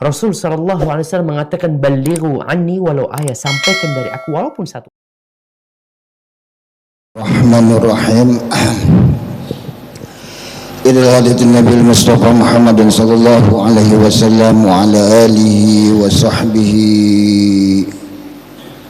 Rasul SAW mengatakan, "Ballighu anni walau ayat," sampaikan dari aku walaupun satu. Rahmanurrahim. Ila hadirin Nabi Mustafa Muhammad sallallahu alaihi wasallam wa ala alihi wa sahbihi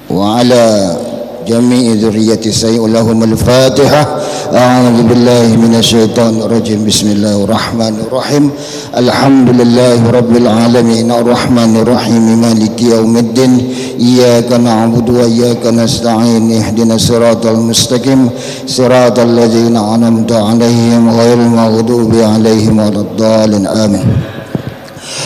wa ala jami'i dzurriyyati sayyidil Fatihah. A'udzu billahi minasyaitonir rajim. Bismillahirrahmanirrahim. Alhamdulillahi rabbil alamin arrahmanir rahim maliki yaumiddin. Iyyaka na'budu wa iyyaka nasta'in. Ihdinas siratal mustaqim siratal ladzina an'amta 'alaihim ghairil maghdubi 'alaihim waladdallin. Amin.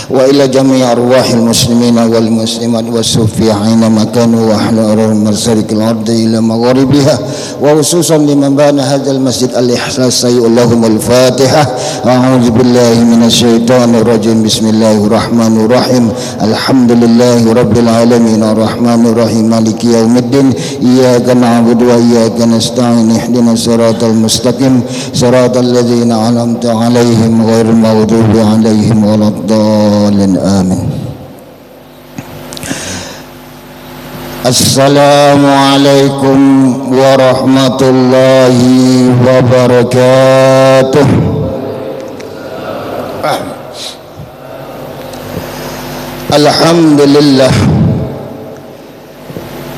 Wa ila jami' arwahil muslimina wal muslimat wasufi aina makanu wa ahla masyarikil ardi ila magharibiha wa khususan liman bana hadzal masjid al-ikhlas sayyidul Fatihah. A'udzu billahi minasyaitonir rajim. Bismillahirrahmanirrahim. Alhamdulillahi rabbil alamin arrahmanir rahim maliki yaumiddin. Iyyaka na'budu wa iyyaka nasta'in. Ihdinas siratal mustaqim siratal ladzina an'amta 'alaihim ghairil maghdubi 'alaihim waladdallin. Amin. Assalamualaikum warahmatullahi wabarakatuh. Alhamdulillah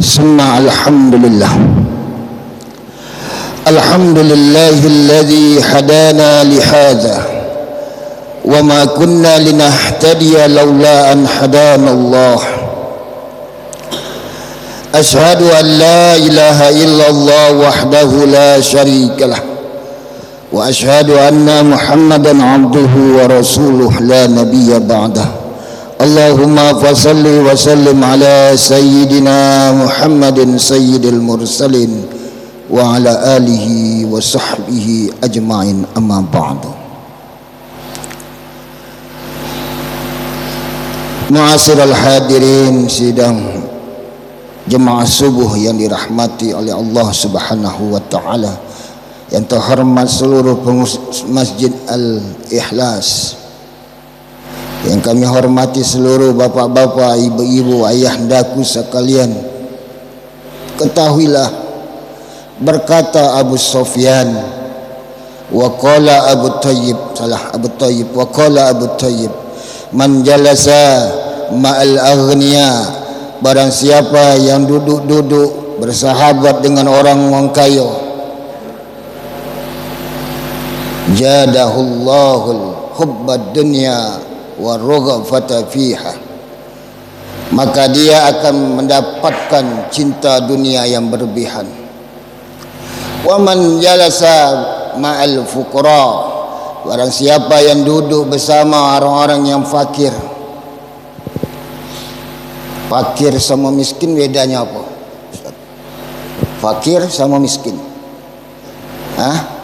summa alhamdulillah. Alhamdulillahilladzi hadana lihadza wa ma kunna linahtadiya laula an hadana Allah. Ashhadu an la ilaha illallah wahdahu la syarika lah wa ashhadu anna Muhammadan abduhu wa rasuluh la nabiyya ba'dah. Allahumma fasalli wa sallim ala sayyidina Muhammadin sayyidil mursalin wa ala alihi wa sahbihi ajma'in, amma ba'du. Ma'asyiral hadirin sidang jemaah subuh yang dirahmati oleh Allah Subhanahu wa taala, yang terhormat seluruh pengurus Masjid Al-Ikhlas, yang kami hormati seluruh bapak-bapak, ibu-ibu, ayahandaku sekalian, ketahuilah, berkata Abu Sufyan, wa qala Abu Thayyib wa qala Abu Thayyib, man jalasa ma'al aghniya, barang siapa yang duduk-duduk bersahabat dengan orang kaya, jadahullahul hubbad dunya wa raghafata fiha, maka dia akan mendapatkan cinta dunia yang berlebihan. Wa man jalasa ma'al fuqara, barang siapa yang duduk bersama orang-orang yang fakir. Fakir sama miskin bedanya apa? Fakir sama miskin.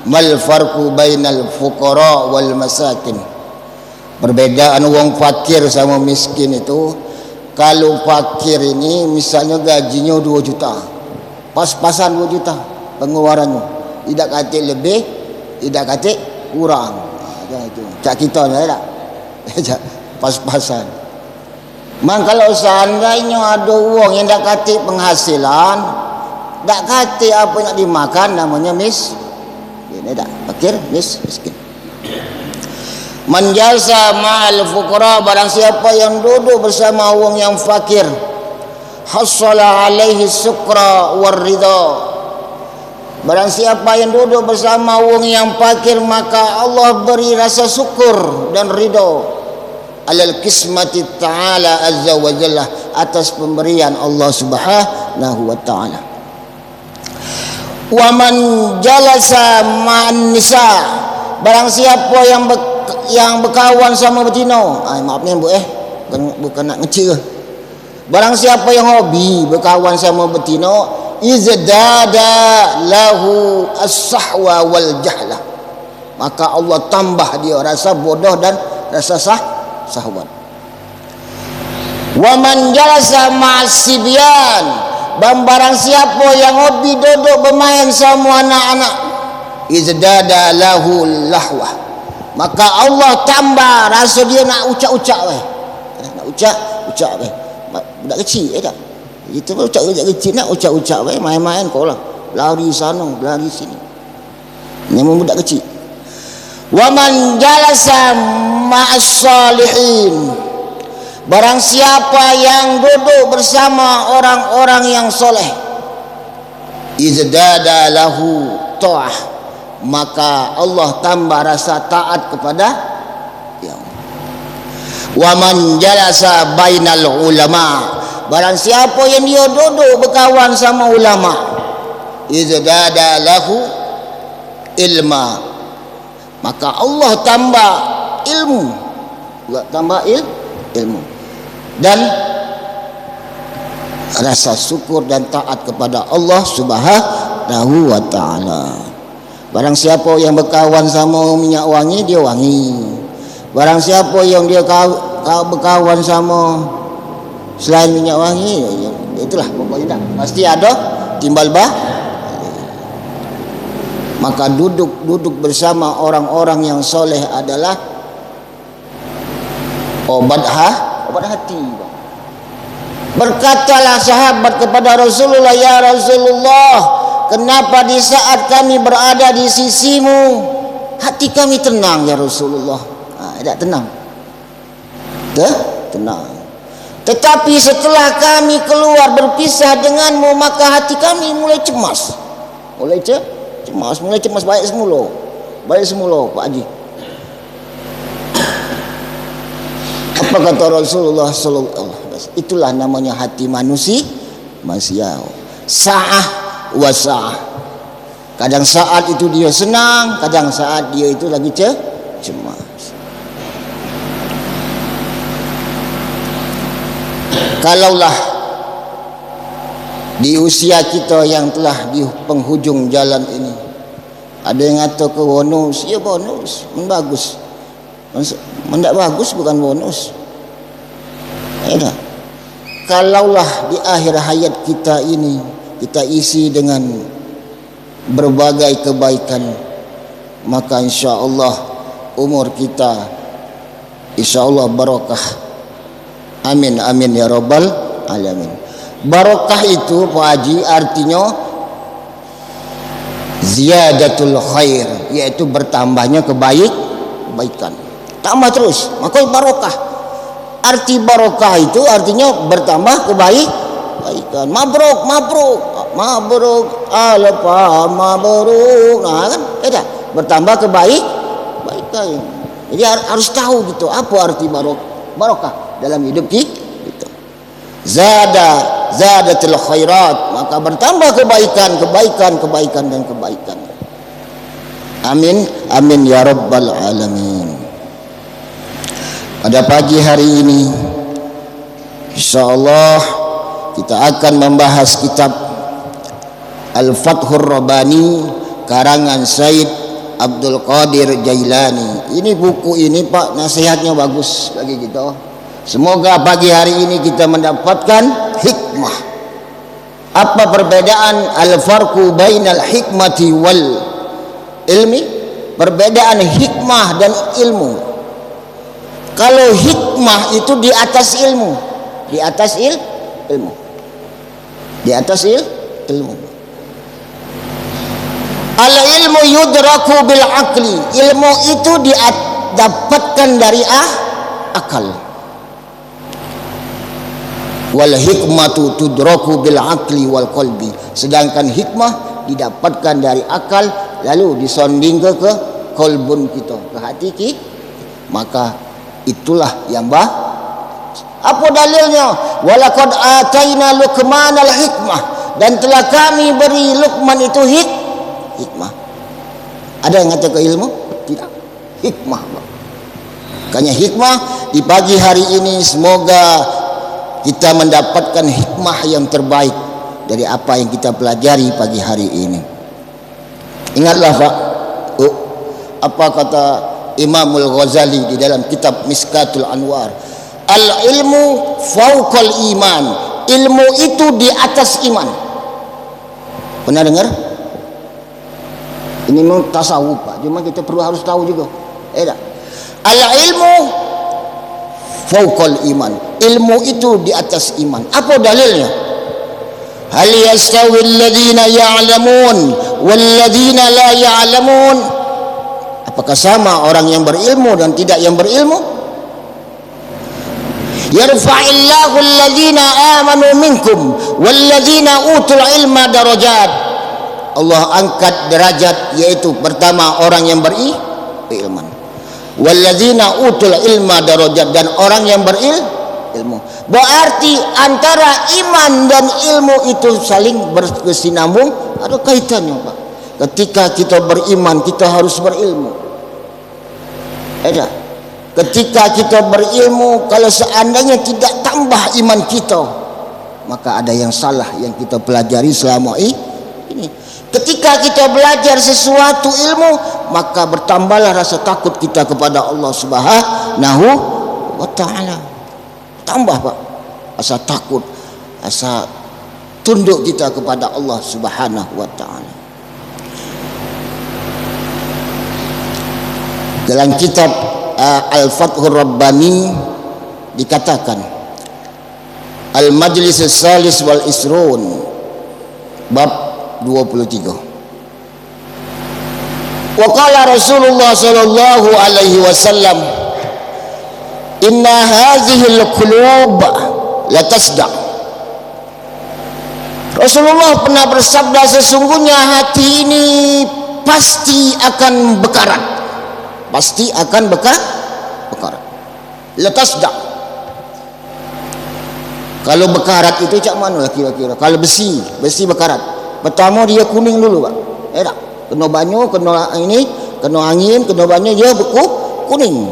Mal farqu bainal fuqara wal masakin. Perbedaan orang fakir sama miskin itu, kalau fakir ini misalnya gajinya 2 juta, pas-pasan 2 juta pengeluarannya, tidak kata lebih, tidak kata kurang. Cak kita ni tak? Pas-pasan. Man kalau seandainya ada orang yang tak kata penghasilan, tak kata apa nak dimakan, namanya miskin. Tak fakir, miskin. Man jalsa ma'al fuqara, barang siapa yang duduk bersama orang yang fakir, hassala alaihi sukra war ridha, barang siapa yang duduk bersama orang yang fakir, maka Allah beri rasa syukur dan ridha alal kismati ta'ala azza wa jalla, atas pemberian Allah Subhanahu wa ta'ala. Wa man jalasa ma'an nisa, barang siapa yang berkawan sama betina, maaf ni bu, bukan nak ngecil. Barang siapa yang hobi berkawan sama betina, izdada lahu as-sahwa wal jahla, maka Allah tambah dia rasa bodoh dan rasa sahwat. Wa man jalasa ma'asibyan, barang siapa yang hobi duduk bermain sama anak-anak, izdada lahu lahwa, maka Allah tambah rasa dia nak ucap-ucap, nak ucap budak kecil tak. Itu pun ucap kecil nak ucap main-main kau lah. Lari sana, lari sini. Memang budak kecil. Wa man jalasa ma'as salihin. Barang siapa yang duduk bersama orang-orang yang soleh, izdada lahu ta'ah, maka Allah tambah rasa taat kepada dia. Wa man jalasa bainal ulama, barang siapa yang dia duduk berkawan sama ulama, izdada lahu ilma, maka Allah tambah ilmu. Allah tambah ilmu dan rasa syukur dan taat kepada Allah Subhanahu wa taala. Barang siapa yang berkawan sama minyak wangi, dia wangi. Barang siapa yang dia berkawan sama selain minyak wangi, itulah pokoknya pasti ada timbal Maka duduk bersama orang-orang yang soleh adalah obat hati. Berkatalah sahabat kepada Rasulullah, ya Rasulullah, kenapa di saat kami berada di sisimu hati kami tenang ya Rasulullah? Tidak tenang. Tenang. Tetapi setelah kami keluar berpisah denganmu, maka hati kami mulai cemas. Mulai cemas baik semula Pak Haji. Apa kata Rasulullah sallallahu alaihi wasallam? Itulah namanya hati manusia. Sa'ah wa sa'ah. Kadang saat itu dia senang, kadang saat dia itu lagi cemas. Kalaulah di usia kita yang telah di penghujung jalan ini, ada yang kata ke bonus, ya bonus, bagus. Mendak bagus bukan bonus. Kalaulah di akhir hayat kita ini kita isi dengan berbagai kebaikan, maka insya-Allah umur kita insya-Allah barakah. Amin amin ya rabbal alamin. Barakah itu Pak Haji artinya ziyadatul khair, yaitu bertambahnya kebaikan. Tambah terus, maka barakah. Arti barakah itu artinya bertambah kebaikan. Mabruk alfa mabruk. Nah kan, bertambah kebaikan. Jadi harus tahu gitu apa arti barakah dalam hidup kita. Zadatul khairat, maka bertambah kebaikan dan kebaikan. Amin amin ya rabbal alamin. Pada pagi hari ini insyaallah kita akan membahas kitab Al-Fathur Rabbani karangan Said Abdul Qadir Jailani. Ini buku ini Pak, nasihatnya bagus bagi kita. Semoga pagi hari ini kita mendapatkan hikmah. Apa perbedaan al-farqu bainal hikmati wal ilmi? Perbedaan hikmah dan ilmu. Kalau hikmah itu di atas ilmu, di atas ilmu. Al-ilmu yudraku bil aqli. Ilmu itu didapatkan dari akal. Wal hikmatu tudraku bil aqli wal qalbi. Sedangkan hikmah didapatkan dari akal lalu disonding ke kolbun kita, ke hati kita. Maka itulah yang apa dalilnya? Walaqad ataina Luqman al-hikmah, dan telah kami beri Luqman itu hikmah. Ada yang kata ke ilmu? Tidak. Hikmah. Makanya hikmah di pagi hari ini semoga kita mendapatkan hikmah yang terbaik dari apa yang kita pelajari pagi hari ini. Ingatlah Pak, apa kata Imamul Ghazali di dalam kitab Miskatul Anwar, al-ilmu fauqal iman. Ilmu itu di atas iman. Pernah dengar? Ini memang tasawuf Pak, cuma kita perlu harus tahu juga. Al-ilmu fawqal iman. Ilmu itu di atas iman. Apa dalilnya? Hal yastawi alladhina ya'lamun wal ladhina la ya'lamun? Apakah sama orang yang berilmu dan tidak yang berilmu? Yarfa'illahu alladhina amanu minkum wal ladhina utul ilma darajat. Allah angkat derajat, yaitu pertama orang yang berilmu, walladzina utul ilma darajat, dan orang yang berilmu. Berarti antara iman dan ilmu itu saling berkesinambung, ada kaitannya, Pak. Ketika kita beriman, kita harus berilmu. Ada. Ketika kita berilmu, kalau seandainya tidak tambah iman kita, maka ada yang salah yang kita pelajari selama ini. Ketika kita belajar sesuatu ilmu, maka bertambahlah rasa takut kita kepada Allah Subhanahu wa ta'ala. Tambah, Pak, rasa takut, rasa tunduk kita kepada Allah Subhanahu wa ta'ala. Dalam kitab Al-Fathur Rabbani dikatakan, Al-Majlis Salis wal Isrun, bab 23. Wa qala Rasulullah sallallahu alaihi wasallam, inna hadhihi al-qulub la tasda. Rasulullah pernah bersabda, sesungguhnya hati ini pasti akan bekarat. Pasti akan bekarat. La tasda. Kalau bekarat itu cak mana lah kira-kira? Kalau besi bekarat. Pertama dia kuning dulu, Pak. Tak? Kena banyu, kena ini, kena angin, kena banyu, dia kuning.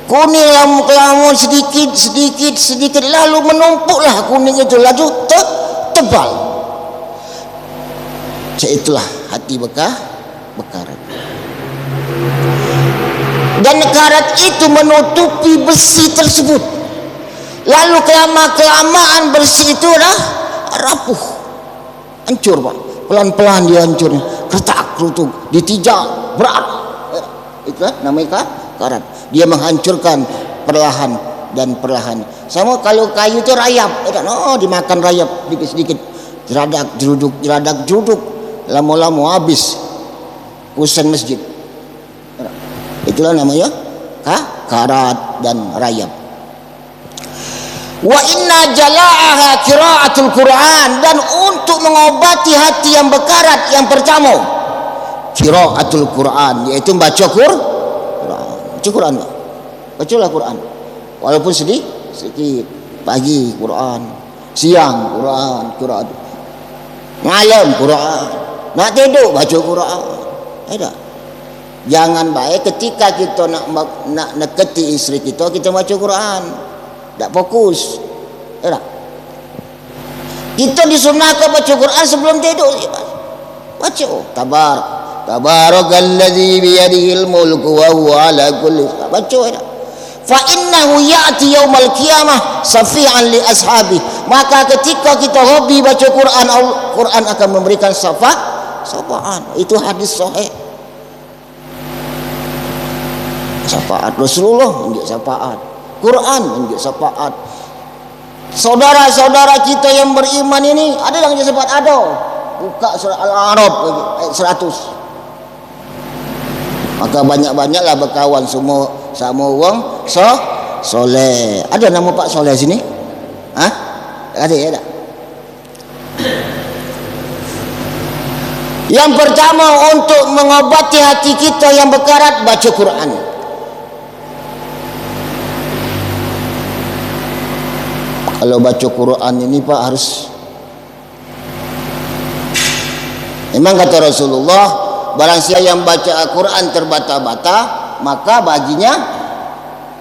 Kuning lama-lama sedikit lalu menumpuklah kuning itu, lalu tebal. Itulah hati bekarat. Dan karat itu menutupi besi tersebut. Lalu kelamaan besi itu dah rapuh, hancur, Pak. Pelan-pelan dia hancur, retak, rutuh, ditijak, berat. Itulah namanya karat. Dia menghancurkan perlahan dan perlahan. Sama kalau kayu itu rayap, dimakan rayap sedikit-sedikit, jeradak jeruduk, lama-lama habis kusen masjid. Itulah namanya karat dan rayap. Wa inna jala'aha qira'atul Quran, dan untuk mengobati hati yang bekarat yang pertama qira'atul Quran, yaitu baca Quran. Bacalah Quran. Walaupun sedikit. Pagi Quran, siang Quran, malam Quran, nak tidur baca Quran. Ada. Jangan baik ketika kita nak dekati isteri kita baca Quran. Tak fokus. Tak? Kita disunahkan baca Quran sebelum tidur. Baca. Tabarakalladzi biyadihil mulku wa huwa ala kulli. Baca. Fa innahu ya'ti yaumal qiyamah safi'an li ashabi. Maka ketika kita hobi baca Quran, Quran akan memberikan syafaat. Itu hadis sahih. Syafaat Rasulullah menjadi syafaat. Quran menjadi syafaat. Saudara-saudara kita yang beriman ini ada yang jadi syafaat, ada. Buka surah Al-A'raf ayat 100. Maka banyak-banyaklah berkawan semua sama orang soleh. Ada nama Pak Soleh sini? Ada ya tak? Yang pertama, untuk mengobati hati kita yang bekarat, baca Quran. Kalau baca Quran ini, Pak, harus, memang kata Rasulullah, barang siapa yang baca Al-Quran terbata-bata, maka baginya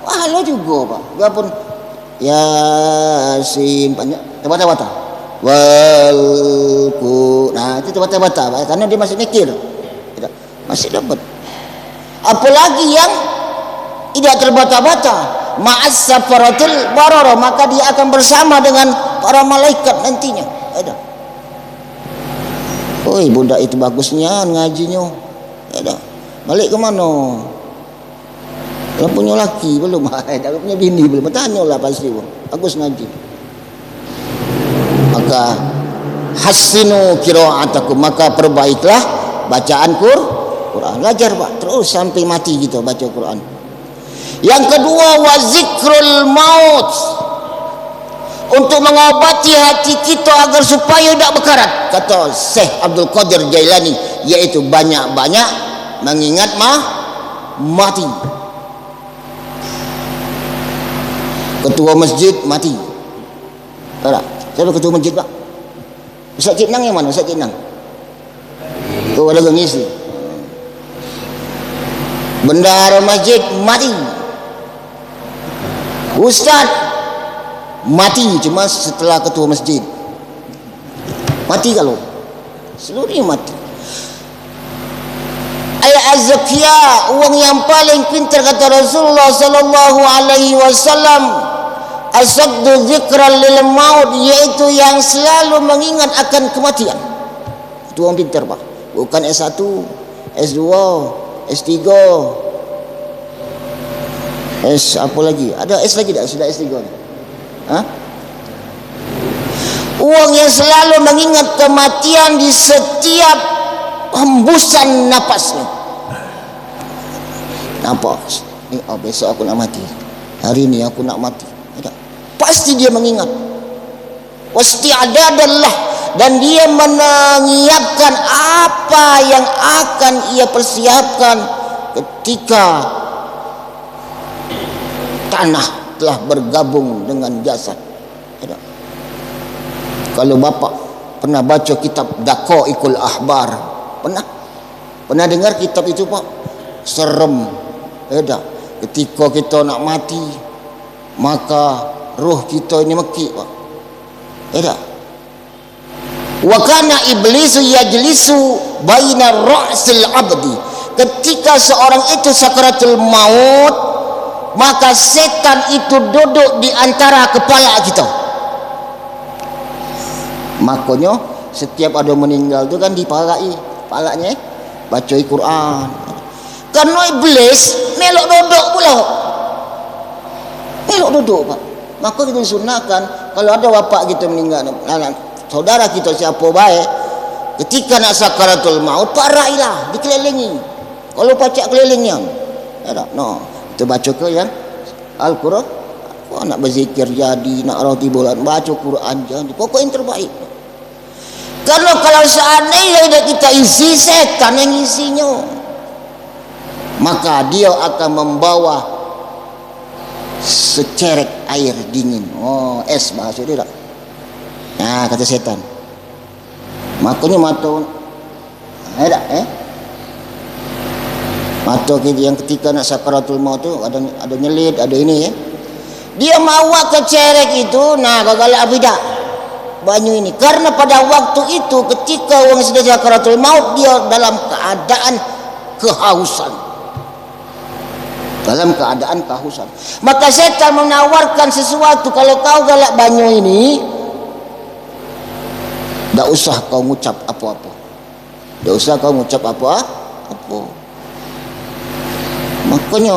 pahala juga, Pak. Biarpun Yasin banyak terbata-bata, nah itu terbata-bata, Pak, karena dia masih mikir, masih dapat. Apalagi yang tidak terbata-bata, ma'as safaratil barara, maka dia akan bersama dengan para malaikat nantinya. Ada. Oi, budak itu bagusnya ngajinya. Ada. Balik ke mana? Kalau punya laki belum, kalau punya bini belum, tanyalah pasti pun. Bagus ngaji. Maka hasinu qiraatakum, maka perbaiklah bacaan Quran. Belajar Pak, terus sampai mati kita baca Quran. Yang kedua, wa zikrul maut, untuk mengobati hati kita agar supaya tidak berkarat. Kata Syekh Abdul Qadir Jailani, yaitu banyak-banyak mengingat mati. Ketua masjid mati. Tak? Siapa ketua masjid Pak? Ustaz Cik Nang yang mana? Ustaz Cik Nang. Kau ada ngisi. Bendahara masjid mati. Ustaz mati cuma setelah ketua masjid. Mati kalau seluruhnya mati. Al-azkiya, orang yang paling pintar, kata Rasulullah sallallahu alaihi wasallam, asaddu dzikran lil maut, yaitu yang selalu mengingat akan kematian. Itu orang pintar Pak. Bukan S1, S2, S3, S apa lagi? Ada S lagi tak? Sudah S3 ni. Orang yang selalu mengingat kematian di setiap hembusan napasnya. Nampak? Ni, besok aku nak mati. Hari ni aku nak mati. Pasti dia mengingat. Wasti'adadanlah, dan dia menyiapkan apa yang akan ia persiapkan ketika tanah telah bergabung dengan jasad. Kalau bapa pernah baca kitab Daqaiqul Ahbar, pernah dengar kitab itu Pak? Serem. Ketika kita nak mati, maka roh kita ini mekik Pak. Wa kana iblisu yajlisu baina ra'sil abdi, ketika seorang itu sakaratul maut, maka setan itu duduk di antara kepala kita. Makanya setiap ada meninggal tu kan diparai kepalanya, baca Quran. Karena iblis melok duduk pula. Melok duduk Pak. Maka kita sunahkan kalau ada bapak kita meninggal, saudara kita siapa baik, ketika nak sakaratul maut, parailah, dikelilingi. Kalau pacak kelilingnya, no, kita baca ke yang Al-Quran. Kau nak berzikir jadi, nak roti bulan, baca Quran jadi, pokok yang terbaik. Karena kalau seandainya kita isi setan yang isinya, maka dia akan membawa secerek air dingin. Es bahasa dia tak? Nah, kata setan. Makanya mata mata yang ketika nak sakaratul maut tu ada nyelit, ada ini dia mawa ke cerek itu, nah gagal abidak banyu ini. Karena pada waktu itu ketika orang sudah sakaratul maut, dia dalam keadaan kehausan. Maka setan menawarkan sesuatu, kalau kau galak banyu ini, tak usah kau ngucap apa-apa. Makanya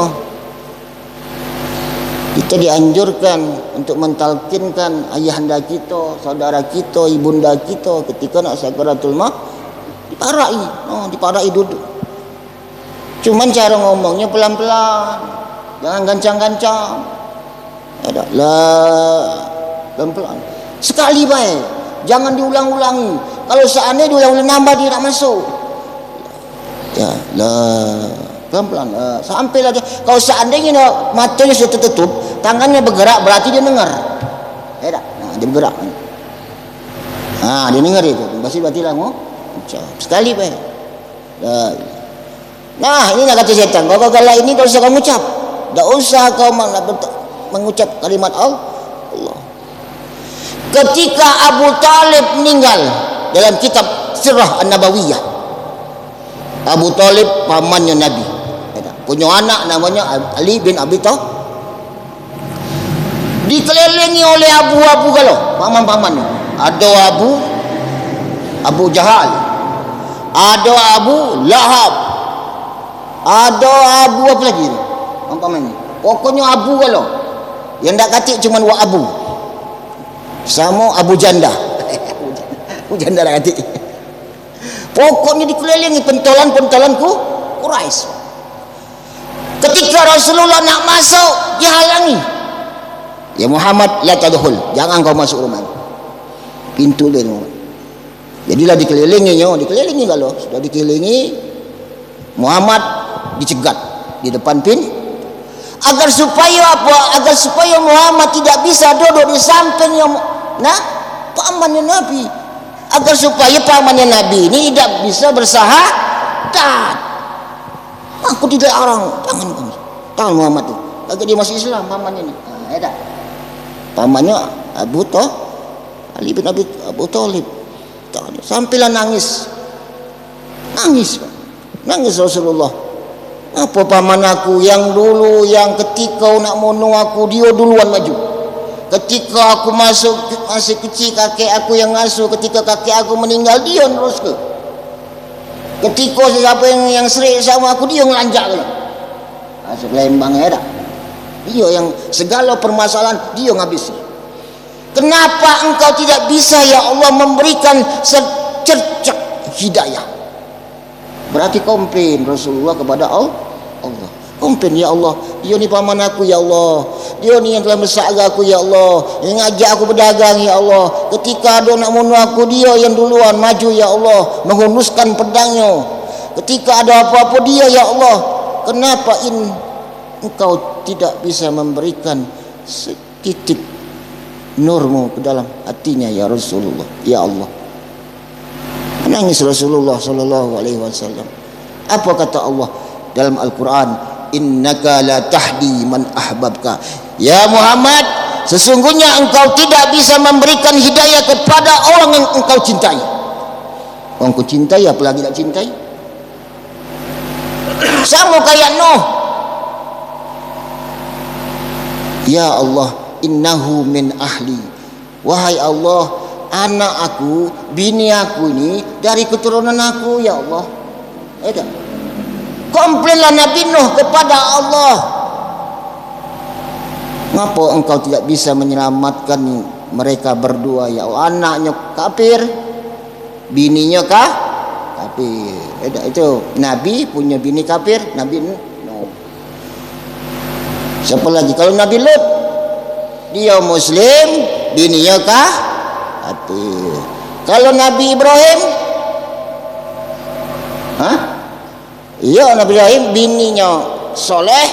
kita dianjurkan untuk mentalkinkan ayahanda kita, saudara kita, ibunda kita ketika nak sakaratul maut, diparai duduk. Cuman cara ngomongnya pelan-pelan, jangan gancang-gancang. Pelan-pelan. Sekali baik, jangan diulang-ulangi. Kalau seandainya diulang-ulang nambah, dia tak masuk. Pelan-pelan. Sampailah dia. Kalau seandainya matanya sudah tertutup, tangannya bergerak, berarti dia dengar. Dia bergerak. Dia dengar itu. Berarti lah mau. Sekali baik. Nah, ini nak kata setan. Kau galak ini tak usah kau mengucap. Tak usah kau mengucap kalimat Allah. Ketika Abu Talib meninggal, dalam kitab Sirah An-Nabawiyah, Abu Talib pamannya Nabi, punya anak namanya Ali bin Abi Thalib, dikelilingi oleh abu-abu galau, paman-pamannya. Ada Abu Jahal, ada Abu Lahab, ada Abu apa lagi? umpamanya. Pokoknya abu kalau. Yang tak katik cuma wa abu. Sama Abu Janda. Abu Janda tak katik. Pokoknya dikelilingi pentolan-pentolanku Quraisy. Ketika Rasulullah nak masuk, dihalangi. Ya Muhammad, la tadkhul, jangan kau masuk rumah. Pintu dia. Jadilah dikelilingi kalau sudah dikelilingi, Muhammad dicegat di depan pintu. Agar supaya apa? Agar supaya Muhammad tidak bisa duduk di sampingnya pamannya Nabi. Agar supaya pamannya Nabi ini tidak bisa bersahadat. Aku tidak orang, jangan Muhammad itu. Lagi dia masih Islam pamannya ini. Ada. Pamannya Ali bin Abu Thalib. Sampailah nangis Rasulullah. Apa paman aku yang dulu, yang ketika nak bunuh aku, dia duluan maju. Ketika aku masuk masih kecil, kakek aku yang ngasuh. Ketika kakek aku meninggal, dia terus ke. Ketika siapa yang serik sama aku, dia ngelanjak ke. Masuk Lembang ya dah. Dia yang segala permasalahan dia ngabisi. Kenapa engkau tidak bisa ya Allah memberikan secercak hidayah? Berarti komplain Rasulullah kepada Allah. Komplain, ya Allah, dia ni paman aku ya Allah, dia ni yang telah bersara aku ya Allah, yang ngajak aku berdagang ya Allah. Ketika ada nak bunuh aku, dia yang duluan maju ya Allah, menghunuskan pedangnya. Ketika ada apa-apa, dia ya Allah. Kenapa engkau tidak bisa memberikan setitik nurmu ke dalam hatinya ya Rasulullah, ya Allah? Menangis Rasulullah sallallahu alaihi wasallam. Apa kata Allah dalam Al-Quran? Innaka la tahdi man ahbabka. Ya Muhammad, sesungguhnya engkau tidak bisa memberikan hidayah kepada orang yang engkau cintai. Orang kau cintai, apalagi tak cintai? Sama kayak Nuh. Ya Allah, innahu min ahli. Wahai Allah, anak aku, bini aku ini dari keturunan aku ya Allah. Komplainlah Nabi Nuh kepada Allah. Ngapa engkau tidak bisa menyelamatkan mereka berdua ya Allah? Anaknya kafir, bininya kafir. Itu Nabi punya bini kafir, Nabi Nuh. Siapa lagi? Kalau Nabi Lut, dia Muslim, bininya kafir. Kalau Nabi Ibrahim, iya, Nabi Ibrahim bininya soleh,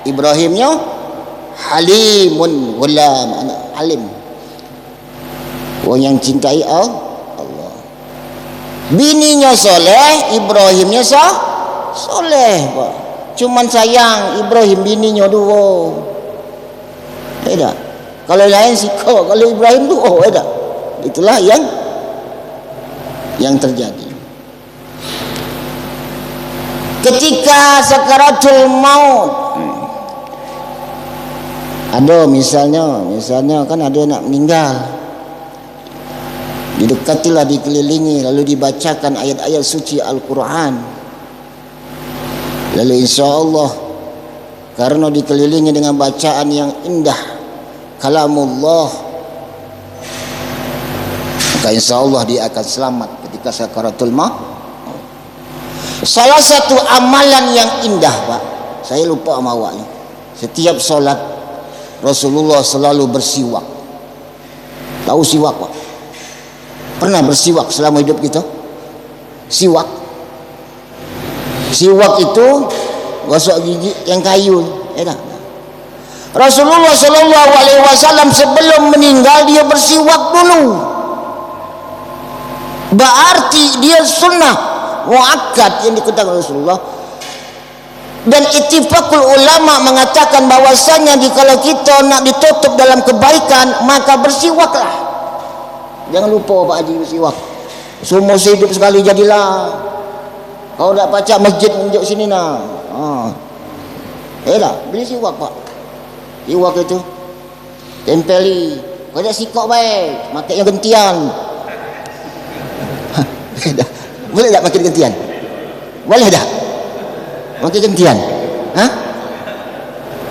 Ibrahimnya halimun, gulam, anak halim. Orang yang cintai Allah. Bininya soleh, Ibrahimnya soleh. Cuman sayang Ibrahim bininya dua. Tidak. Kalau lain siko, kalau Ibrahim dua. Tidak. Itulah yang terjadi. Ketika sakaratul maut, ada misalnya kan ada nak meninggal, didekatilah, dikelilingi, lalu dibacakan ayat-ayat suci Al-Quran, lalu insyaAllah karena dikelilingi dengan bacaan yang indah kalamullah, maka insyaAllah dia akan selamat ketika sakaratul maut. Salah satu amalan yang indah, Pak, saya lupa sama awaknya. Setiap solat Rasulullah selalu bersiwak. Tahu siwak, Pak? Pernah bersiwak selama hidup kita? Siwak itu gosok gigi yang kayu. Rasulullah sallallahu alaihi wasallam sebelum meninggal dia bersiwak dulu. Berarti dia sunnah muakkad yang diketahui Rasulullah. Dan ittifaqul ulama mengatakan bahwasanya kalau kita nak ditutup dalam kebaikan maka bersiwaklah. Jangan lupa Pak Haji bersiwak. Semua hidup sekali jadilah. Kau nak pacak masjid unjuk sini nak. Beli siwak Pak. Siwak itu tempeli. Kau dah sikok baik, makai yang gentian. Boleh tak pakai gentian? Boleh tak? Pakai gentian?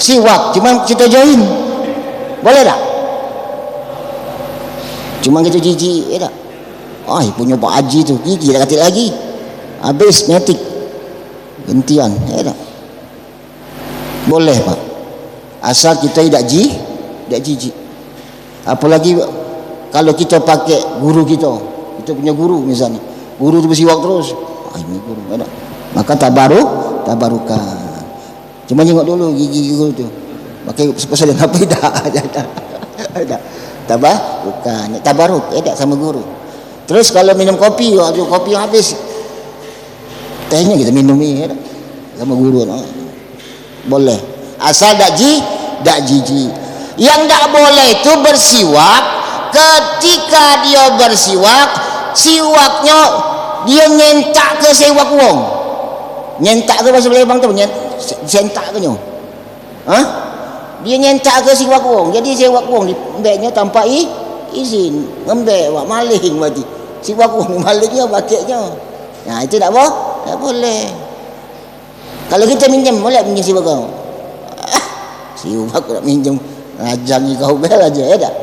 Siwak cuma kita join. Boleh tak? Cuma kita jijik, tak? Punya Pak Haji tu gigi dah katil lagi. Habis metik. Gentian, tak? Boleh Pak. Asal kita tidak jijik. Apalagi kalau kita pakai guru kita punya guru misalnya, guru tu bersiwak terus, ini guru, tak? Maka tabarukan. Cuma tengok dulu gigi guru tu, pakai pasal apa tak? Tabarukan, tabaruk, tak sama guru. Terus kalau minum kopi yang habis, tehnya kita minum ni, tak? Sama guru, tak? Boleh. Asal tak jijik. Yang tak boleh itu bersiwak. Ketika dia bersiwak, siwaknya dia nyentak ke siwak wong. Nyentak ke bahasa Lembang tu, sentak ke nyo? Dia nyentak ke siwak wong. Jadi siwak wong diambilnya tanpa izin. Ngambil buat maling berarti. Siwak wong malingnya pakainya. Nah, itu tak boleh. Kalau kita minjem, boleh minjem siwak kau. Siwak nak minjem, rajang kau bel aja, tak?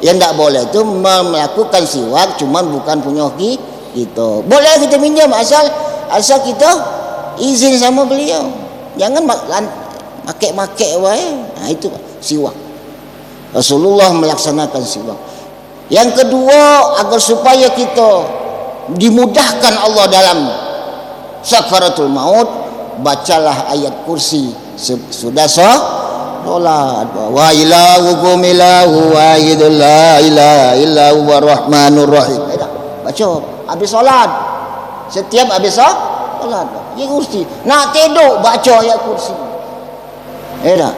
Yang tak boleh tu melakukan siwak cuma bukan punya kita. Boleh kita minjam asal kita izin sama beliau. Jangan pakai wae. Nah, itu siwak. Rasulullah melaksanakan siwak. Yang kedua, agar supaya kita dimudahkan Allah dalam sakaratul maut, bacalah ayat kursi sudah solat. Wa ilahukum ilahu wahidul la ilaha illa huwar rahmanur rahim. Baca habis solat. Setiap habis solat, ya kursi. Nak tidur baca ayat kursi. Tak?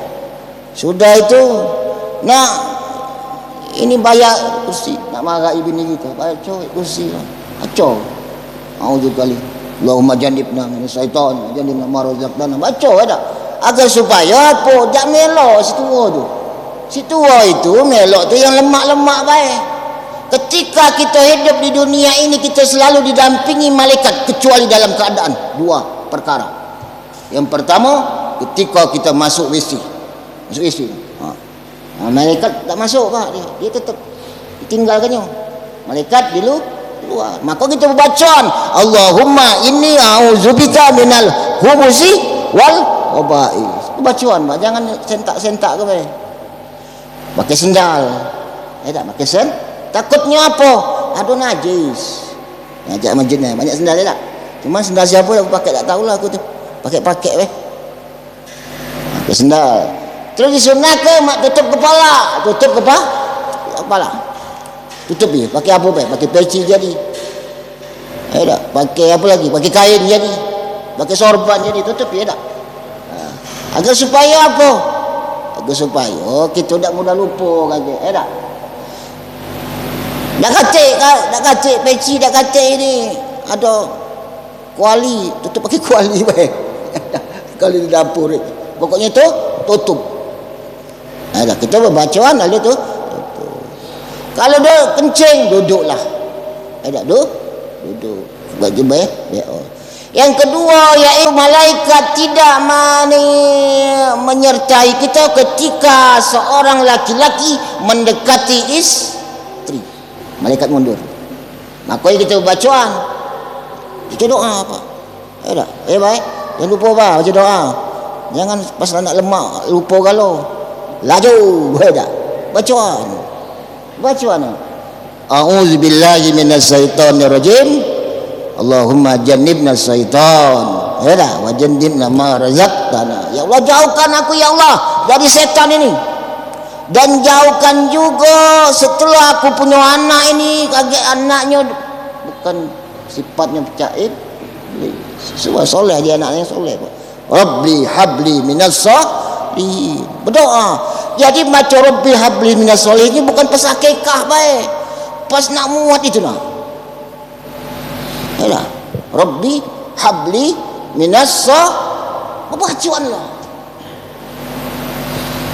Sudah itu nak ini bayar kursi, nak marah ibni kita, baca ayat kursi. Baca. Auzubillahi. Allahumma jannibna min syaitan, jannibna ma razaqtana. Baca tak? Agar supaya apa? Jak melok si tua tu. Si tua itu melok tu yang lemak-lemak baik. Ketika kita hidup di dunia ini, kita selalu didampingi malaikat kecuali dalam keadaan dua perkara. Yang pertama, ketika kita masuk WC. Malaikat tak masuk Pak, dia tetap ditinggalkannya. Malaikat di luar. Maka kita berbacaan, Allahumma inni a'udzubika minal khubusi wal waba'is. Bacaan Pak, jangan sentak-sentak ke baik. Pakai sendal. Tak pakai takutnya apa? Ada najis. Ajak masjid ni banyak sendal tak? Cuma sendal siapa yang aku pakai tak tahulah aku tu. Pakai weh. Pakai sendal. Terus disunat ke mak tutup kepala. Tutup kepala. Tutup dia. Pakai apa baik? Pakai peci jadi. Tak? Pakai apa lagi? Pakai kain jadi. Pakai sorban jadi. Tutup dia tak? Agar supaya apa? Agar supaya kita tak mudah lupa kata. Tak? Dak katik peci dak katik ni. Ada kuali, tutup pakai kuali baik. Kalau di dapur ni. Pokoknya tu tutup. Ada kita berbacaan lalu tu tutup. Kalau dia kencing duduklah. Ada duduk. Baju baik. Yang kedua, yaitu malaikat tidak menyertai kita ketika seorang laki-laki mendekati istri. Malaikat mundur. Maka kita bacaan. Kita doa apa? Tak? Baik. Jangan lupa apa? Baca doa. Jangan pas nak lemak lupa galau. Laju. Tak? Bacaan. A'udzubillahi minasyaitonirrajim. Allahumma jannibna syaitan. Wa jannibna ma razaqtana. Ya Allah, jauhkan aku ya Allah dari setan ini. Dan jauhkan juga setelah aku punya anak ini, kaget anaknya bukan sifatnya caib. Semua soleh dia, anaknya soleh. Rabbi habli minas solihin. Berdoa. Jadi baca Rabbi habli minas solihin ini bukan pas akikah baik. Pas nak muat itu nak. Yalah. Rabbi habli minas bacaan lah.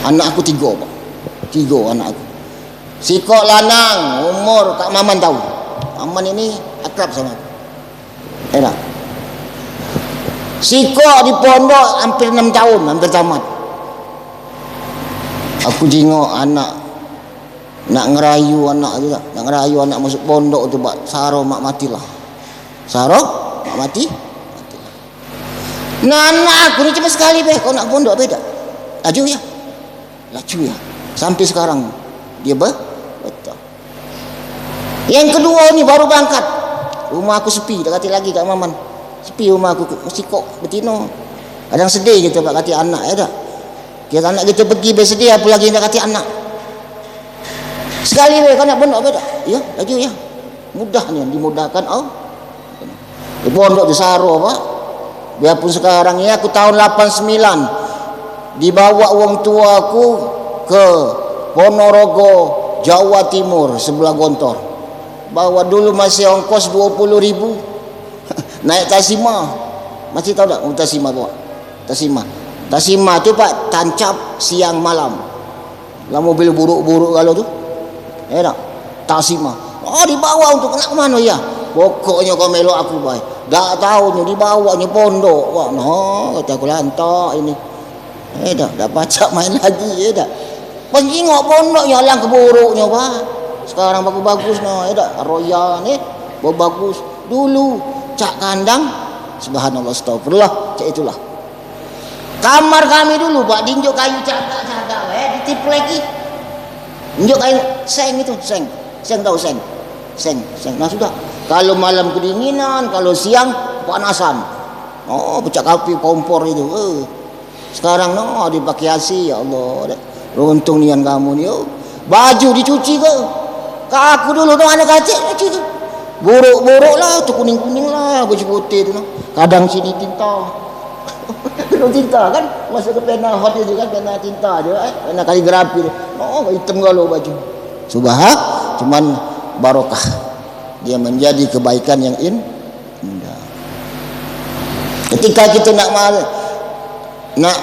Anak aku 3 Pak. 3 anak aku. Sikok lanang, umur Kak Maman tahu. Maman ini akrab sama aku. Yalah. Sikok di pondok hampir 6 tahun, hampir tamat. Aku jenguk anak, nak ngerayu anak juga, nak ngerayu anak masuk pondok tu, Pak. Saro mak matilah. Saro mak mati. Nah, anak aku ni cepat sekali be. Kau nak pondok beda. Laju ya. Laju ya. Sampai sekarang dia betul. Yang kedua ni baru berangkat. Rumah aku sepi, tak kata lagi kat Maman. Sepi rumah aku, mesti kok betino. Kadang sedih kita pak kata anak ya tak. Kita anak kita pergi bersedih, apa lagi nak kata anak. Sekali be kau nak pondok beda. Ya, laju ya. Mudahnya dimudahkan di pondok di Saro pak. Biarpun sekarang ya aku tahun 89 dibawa orang tua aku ke Ponorogo, Jawa Timur sebelah Gontor. Bawa dulu masih ongkos 20.000. Naik Tasima. Masih tahu tak Tasima bawa? Tasima. Tasima tu pak tancap siang malam. Lah mobil buruk-buruk kalau tu. Ya tak? Tasima. Oh dibawa untuk nak ke mana ya? Pokoknya kau melok aku baik. Tak tahu ni dibawanya pondok. Wah, no, kata aku lantak ini. Dah pacak main lagi ya dah. Penjingok pondok yang alang keburuknya pak. Sekarang bagus-bagus no, ya dah. Roya ni bagus. Dulu cak kandang, subhanallah astagfirullah, cak itulah. Kamar kami dulu pak diinjuk kayu cagak-cagak, ditip lagi. Injuk kayu seng itu, seng tahu seng. Nah sudah. Kalau malam kedinginan, kalau siang panasan. Oh, pecah api kompor itu. Sekarang no dipakai AC ya Allah. Runtung nian kamu ni. Baju dicuci ke? Aku dulu no anak kecil cuci tu. Buruk-buruk lah, tu kuning-kuning lah, baju putih tu no. Kadang sini tinta. Belum tinta kan? Masuk ke pena hot itu kan, pena tinta je, pena kaligrafi dia. Oh, hitam galau baju. Subhanallah, cuman barokah. Dia menjadi kebaikan yang indah. Ketika kita nak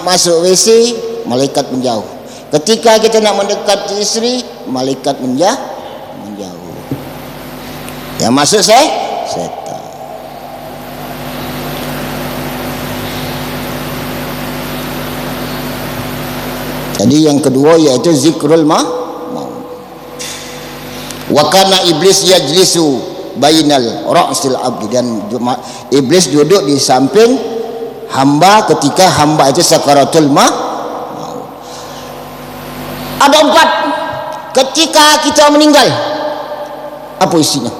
masuk WC, malaikat menjauh. Ketika kita nak mendekat isteri, malaikat menjauh. Yang masuk setan. Jadi yang kedua iaitu zikrul maut. Wa kana iblis yajlisu bainal ra'sil abdi, dan iblis duduk di samping hamba ketika hamba itu sakaratul maut. Ada 4 ketika kita meninggal. Apa isinya?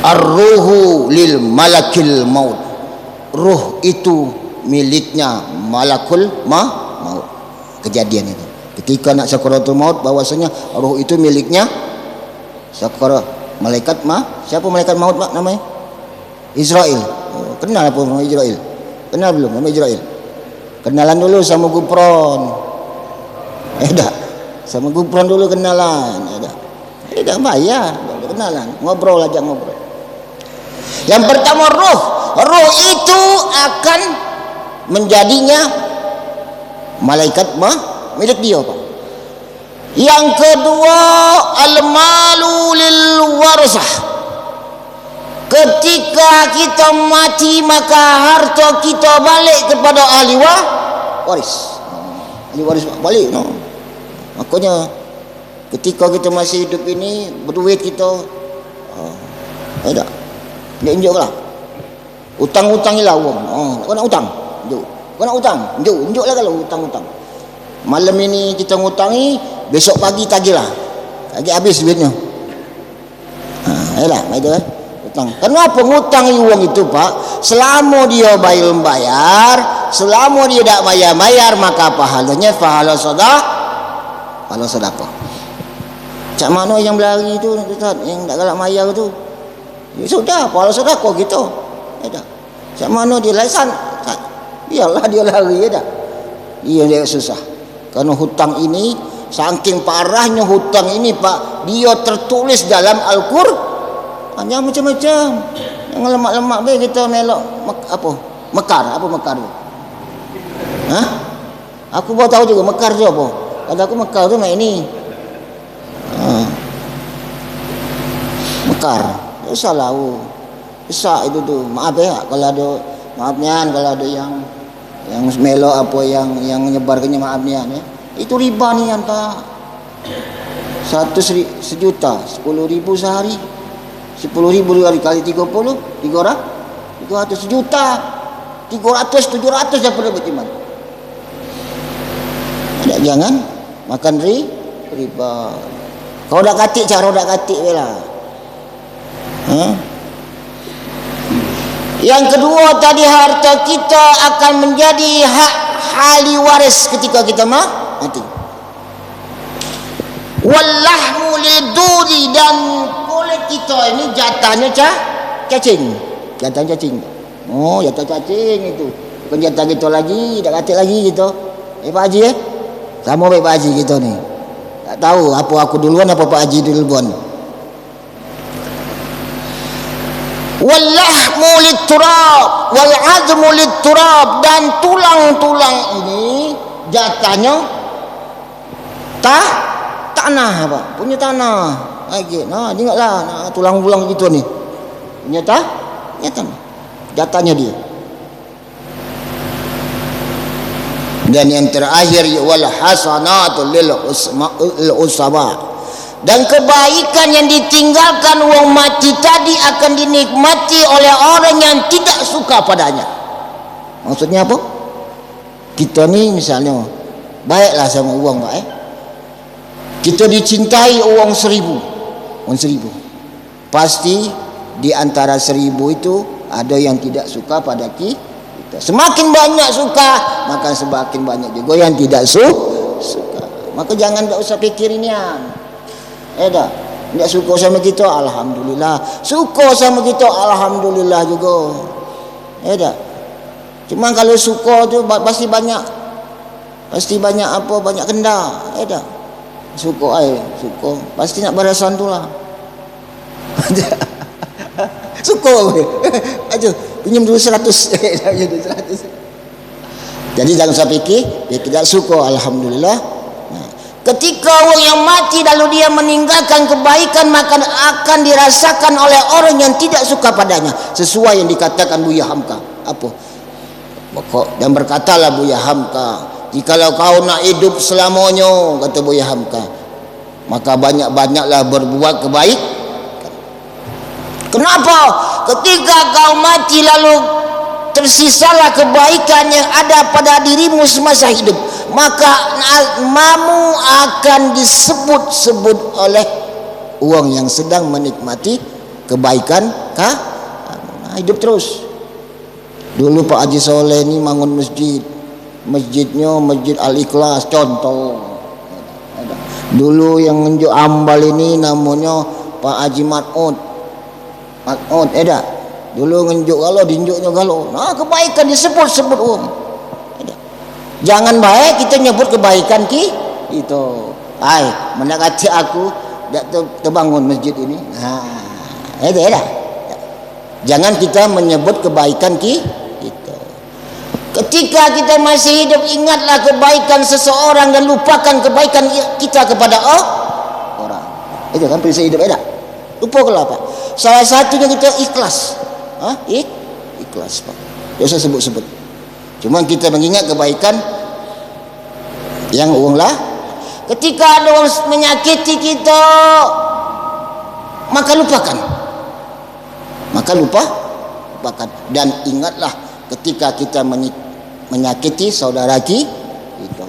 Ar-ruhu lil malakil maut. Ruh itu miliknya malakul maut. Kejadian itu. Ketika nak sakaratul maut, bahwasanya ruh itu miliknya malaikat siapa malaikat maut mak namanya? Israel. Kenal apa nama Israel? Kenal belum nama Israel? Kenalan dulu sama Gupron. Dah. Sama Gupron dulu kenalan. Dah bayar, kenalan. Ngobrol aja ngobrol. Yang pertama ruh itu akan menjadinya malaikat milik dia Pak. Yang kedua al-malu lil warasah. Ketika kita mati maka harta kita balik kepada ahli waris. Ahli waris balik no. Makanya ketika kita masih hidup ini berduit kita ada dia injuklah. Utang-utang ialah wong. Kau nak utang? Injuk. Kau nak utang? Injuklah kalau utang-utang. Malam ini kita ngutangi, besok pagi tagihlah. Tagih habis duitnya. Yalah, itu utang. Kenapa ngutangi uang itu, Pak? Selama dia bayar, selama dia tak bayar, maka pahalanya pahala sedekah. Cak mana yang berlari itu, Ustaz, yang tak galak bayar tu? Ya sudah, pahala sedekah gitu. Ya dah. Cak mana dia lasan? Biarlah dia lari ya dah. Dia susah. Karena hutang ini saking parahnya hutang ini Pak, dia tertulis dalam Al-Qur'an. Hanya macam-macam. Yang lemak-lemak be kita melok mekar tu. Aku baru tahu juga mekar tu apa. Kata aku mekar tu mak ini. Mekar. Tak usahlah. besar itu tu. Maaf ya kalau ada, maaf nian kalau ada yang melok apa yang menyebarkannya, maaf nian ya. Itu riba nian tak. 1 juta 10.000 sehari. 10.000 dikali 30, 300 juta. 300 700 daripada beriman. Jangan makan riba. Kau dah katik cara dah katik lah. Yang kedua tadi, harta kita akan menjadi hak ahli waris ketika kita mati. Wallahmu liduri, dan kulit kita ini jatahnya cacing. Jatah cacing. Oh, jatah cacing itu. Bukan jatah kita lagi, dah katik lagi gitu. Pak Haji sama baik Pak Haji kita ni. Tak tahu apa aku duluan apa Pak Haji duluan. Wallahmu liturab wal azmu liturab, dan tulang-tulang ini jatahnya tanah apa? Punya tanah. Lagi. Nah, ingatlah tulang-tulang gitu ni. Punya tanah. Jatahnya dia. Dan yang terakhir wal hasanatu lil usaba, dan kebaikan yang ditinggalkan wong mati tadi akan dinikmati oleh orang yang tidak suka padanya. Maksudnya apa? Kita ni misalnya baiklah sama uang baik. Kita dicintai uang 1.000. Pasti di antara 1.000 itu ada yang tidak suka pada kita. Semakin banyak suka, maka semakin banyak juga yang tidak suka. Maka jangan tak usah pikir ini dah. Tak suka sama kita, alhamdulillah. Suka sama kita, alhamdulillah juga. Dah. Cuma kalau suka tu pasti banyak apa, banyak kenda. Dah. Suka pasti nak balasan tu lah. Suka aja pinjam dulu 100. Jadi jangan usah fikir tak suka, alhamdulillah. Ketika orang yang mati lalu dia meninggalkan kebaikan, maka akan dirasakan oleh orang yang tidak suka padanya, sesuai yang dikatakan Buya Hamka. Apa? Dan berkatalah Buya Hamka, jikalau kau nak hidup selamanya, kata Buya Hamka, maka banyak-banyaklah berbuat kebaikan. Kenapa? Ketika kau mati lalu tersisalah kebaikan yang ada pada dirimu semasa hidup, maka namamu akan disebut-sebut oleh orang yang sedang menikmati kebaikan hidup terus. Dulu Pak Haji Soleh ni bangun masjidnya Masjid Al-Ikhlas contoh. Dulu yang nunjuk ambal ini namanya Pak Haji Mat'ud. Dulu ngenjuk galau, dinjuknya galau. Nah, kebaikan disebut-sebut orang. Jangan baik kita nyebut kebaikan itu. Mendekati aku dak terbangun masjid ini. Jangan kita menyebut kebaikan itu. Ketika kita masih hidup, ingatlah kebaikan seseorang dan lupakan kebaikan kita kepada orang. Itu kan prinsip hidup lupa apa? Salah satunya kita ikhlas. Ikhlas Pak. Tak usah sebut-sebut. Cuma kita mengingat kebaikan yang orang lah. Ketika ada orang menyakiti kita, maka lupakan. Dan ingatlah ketika kita menyakiti saudara kita.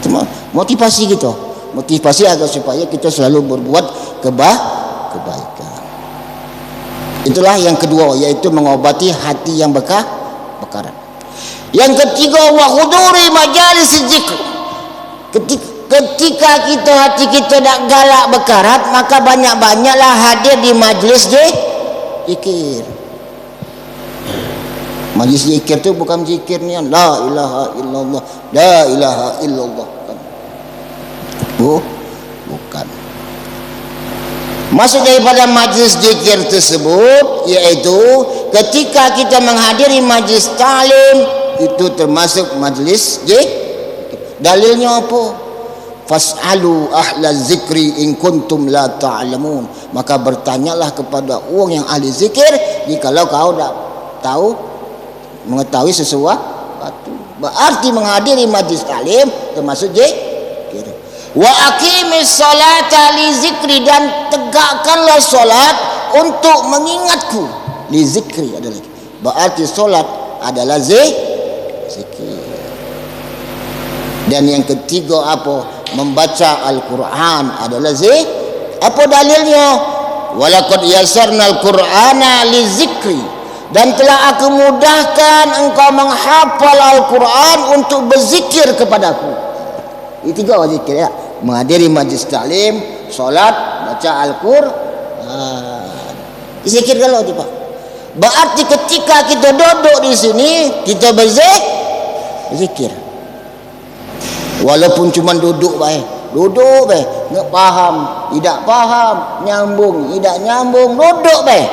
Itu motivasi kita. Motivasi agar supaya kita selalu berbuat kebaikan. Itulah yang kedua, yaitu mengobati hati yang bekarat. Yang ketiga, wa huduri majalis zikr. Ketika hati kita nak galak bekarat, maka banyak-banyaklah hadir di majlis zikir. Majlis zikir tu bukan zikir ni la ilaha illallah, la ilaha illallah. Bukan. Maksud daripada majlis zikir tersebut iaitu ketika kita menghadiri majlis ta'lim, itu termasuk majlis zikir. Dalilnya apa? fas'alu ahla zikri in kuntum la ta'lamun. Maka bertanyalah kepada orang yang ahli zikir jikalau kau tak tahu mengetahui sesuatu. Berarti menghadiri majlis taklim termasuk zikir. Wa aqimis salata li zikri, dan tegakkanlah solat untuk mengingatku. Li zikri ada lagi. Berarti solat adalah zikir. Dan yang ketiga apa? Membaca Al-Quran adalah apa dalilnya? Walaqad yasarnal Qur'ana li zikri, dan telah aku mudahkan engkau menghafal Al-Quran untuk berzikir kepadaku. Ini tiga zikir ya. Menghadiri majlis taklim, solat, baca Al-Quran. Zikir kalau tu Pak. Berarti ketika kita duduk di sini kita berzikir. Walaupun cuma duduk baik, nggak paham, tidak paham, nyambung, tidak nyambung, duduk baik,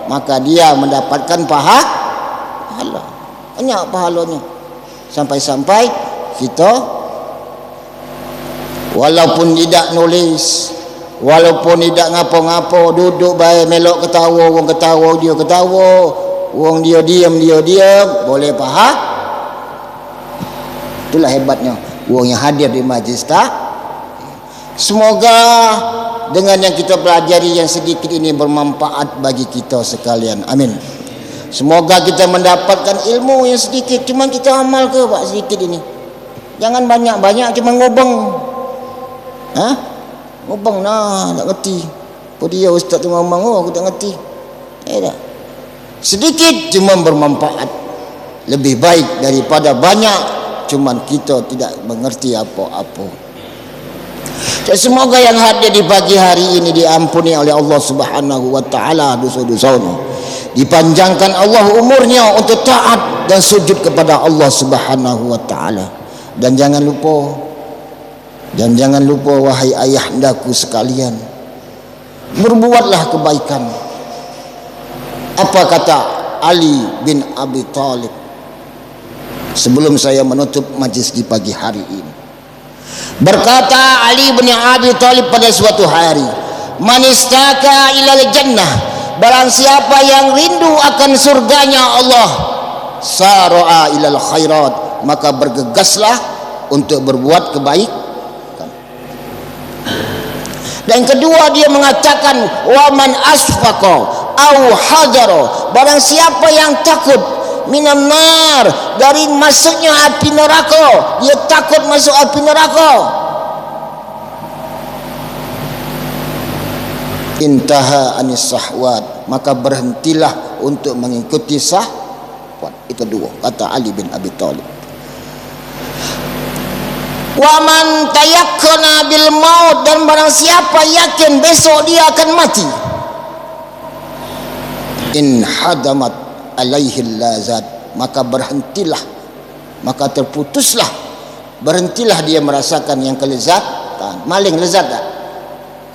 maka dia mendapatkan pahala. Banyak pahalanya. Sampai-sampai kita walaupun tidak nulis, walaupun tidak ngapo-ngapo, duduk baik, melok ketawa, orang ketawa, dia ketawa, orang dia diam, boleh faham. Itulah hebatnya orang yang hadir di majlis tak. Semoga dengan yang kita pelajari yang sedikit ini bermanfaat bagi kita sekalian. Amin. Semoga kita mendapatkan ilmu yang sedikit, cuma kita amal ke Pak sedikit ini. Jangan banyak-banyak cuma ngobeng. Ngobeng nah, tak ngerti. Apa dia ustaz tu ngomong, aku tak ngerti. Tak. Sedikit cuma bermanfaat. Lebih baik daripada banyak cuman kita tidak mengerti apa-apa. Dan semoga yang hadir di pagi hari ini diampuni oleh Allah Subhanahu wa taala dosa-dosanya. Dipanjangkan Allah umurnya untuk taat dan sujud kepada Allah Subhanahu wa taala. Dan jangan lupa wahai ayahandaku sekalian, berbuatlah kebaikan. Apa kata Ali bin Abi Thalib sebelum saya menutup majlis di pagi hari ini? Berkata Ali bin Abi Thalib pada suatu hari, man istaka ilal jannah, barang siapa yang rindu akan surganya Allah, sara'a ilal khairat, maka bergegaslah untuk berbuat kebaikan. Dan kedua dia mengatakan, wa man asfaqa au hadara, barang siapa yang takut minan nar, dari masuknya api neraka, dia takut masuk api neraka, intaha anis sahwat, maka berhentilah untuk mengikuti sahwat. Itu dua kata Ali bin Abi Thalib. Wa man tayakkana bil maut, dan barang siapa yakin besok dia akan mati, in hadamat alaihil lazat, maka berhentilah, maka terputuslah, berhentilah dia merasakan yang kelezatan. Maling lezat tak?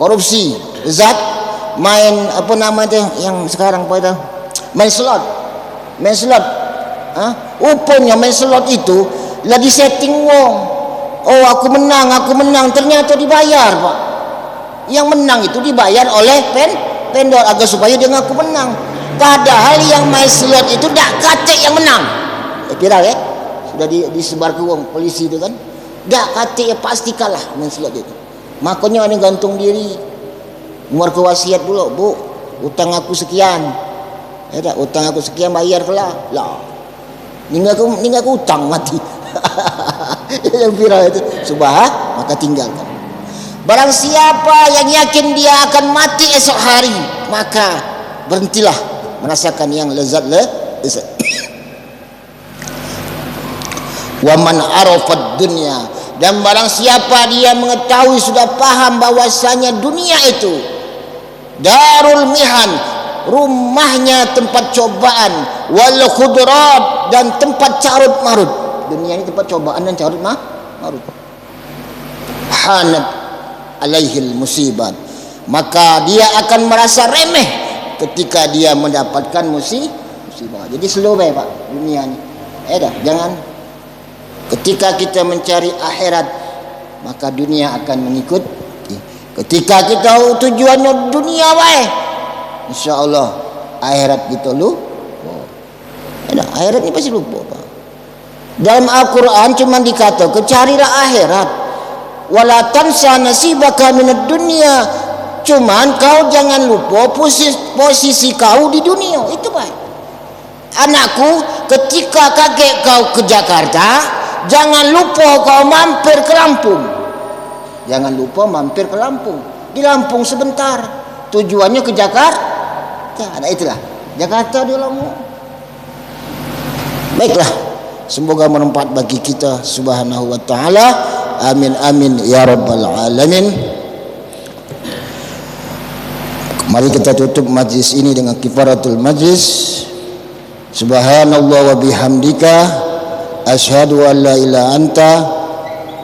Korupsi lezat? Main apa nama itu yang sekarang pada main slot, rupanya main slot itu lah di setting wong. Oh aku menang, ternyata dibayar Pak. Yang menang itu dibayar oleh vendor agar supaya dia ngaku menang. Padahal yang main slot itu tak kata yang menang. Viral ya? Sudah disebar ke orang polisi itu kan. Tak kata ya pasti kalah main slot itu. Makanya ada gantung diri. Muar ke wasiat dulu, Bu. Utang aku sekian. Utang aku sekian bayar kelah. Lah. Ninggal aku utang mati. Yang viral itu. Maka tinggalkan. Barang siapa yang yakin dia akan mati esok hari, maka berhentilah merasakan yang lezat. Wa man arafad dunya, dan barang siapa dia mengetahui sudah paham bahwasanya dunia itu darul mihan, rumahnya tempat cobaan, wal khudrat, dan tempat carut marut. Dunia ini tempat cobaan dan carut marut. Hanat alaihil musibat, maka dia akan merasa remeh ketika dia mendapatkan musibah. Jadi slow baik Pak dunia ini. Jangan ketika kita mencari akhirat maka dunia akan mengikut. Ketika kita tujuannya dunia baik, insya-Allah akhirat kita lupa. Akhirat ni pasti lupa, Pak. Dalam Al-Quran cuma dikatakan carilah akhirat. Wala tansa nasibaka minad dunya. Cuman kau jangan lupa posisi kau di dunia. Itu baik. Anakku, ketika kakek kau ke Jakarta, jangan lupa kau mampir ke Lampung. Jangan lupa mampir ke Lampung. Di Lampung sebentar. Tujuannya ke Jakarta. Nah itulah. Jakarta di Lampung. Baiklah. Semoga bermanfaat bagi kita subhanahu wa ta'ala. Amin amin ya rabbal alamin. Mari kita tutup majlis ini dengan kifaratul majlis. Subhanallah wa bihamdika asyhadu an la ilaha anta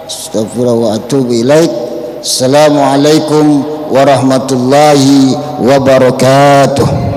astaghfiruka wa atubu ilaik. Assalamualaikum warahmatullahi wabarakatuh.